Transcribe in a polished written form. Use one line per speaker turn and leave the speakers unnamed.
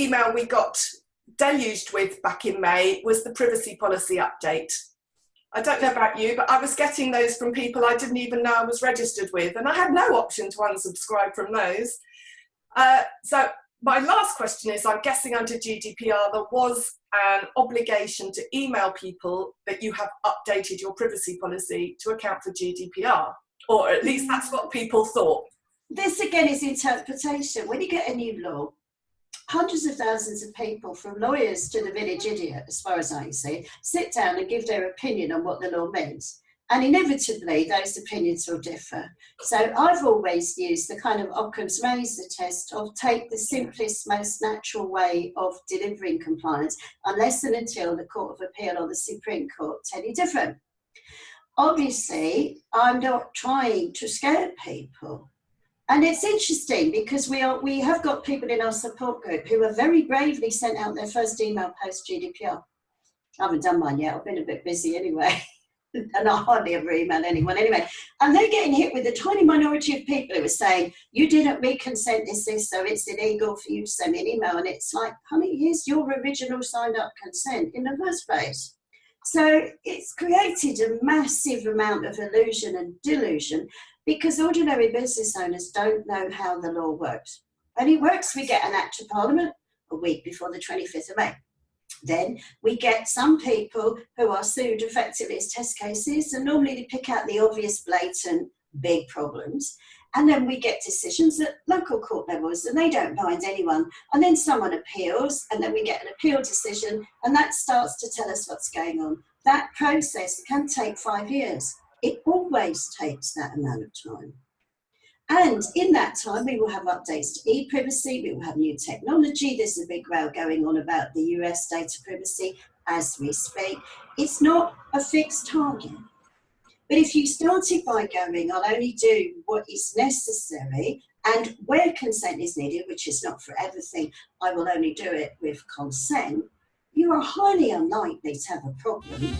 email we got deluged with back in May was the privacy policy update. I don't know about you, but I was getting those from people I didn't even know I was registered with, and I had no option to unsubscribe from those. So my last question is, I'm guessing under GDPR there was an obligation to email people that you have updated your privacy policy to account for GDPR, or at least that's what people thought.
This again is interpretation. When you get a new law, hundreds of thousands of people, from lawyers to the village idiot, as far as I can see, sit down and give their opinion on what the law means. And inevitably, those opinions will differ. So I've always used the kind of Occam's razor test of take the simplest, most natural way of delivering compliance, unless and until the Court of Appeal or the Supreme Court tell you different. Obviously, I'm not trying to scare people. And it's interesting because we have got people in our support group who have very bravely sent out their first email post GDPR. I haven't done mine yet. I've been a bit busy anyway. And I hardly ever email anyone anyway. And they're getting hit with a tiny minority of people who are saying, you didn't re-consent this, so it's illegal for you to send me an email. And it's like, honey, here's your original signed up consent in the first place. So it's created a massive amount of illusion and delusion because ordinary business owners don't know how the law works. And it works, we get an Act of Parliament a week before the 25th of May. Then we get some people who are sued effectively as test cases, and normally they pick out the obvious, blatant, big problems. And then we get decisions at local court levels, and they don't bind anyone. And then someone appeals, and then we get an appeal decision, and that starts to tell us what's going on. That process can take 5 years. It always takes that amount of time. And in that time, we will have updates to e-privacy, we will have new technology. There's a big row going on about the US data privacy as we speak. It's not a fixed target. But if you started by going, I'll only do what is necessary, and where consent is needed, which is not for everything, I will only do it with consent, you are highly unlikely to have a problem.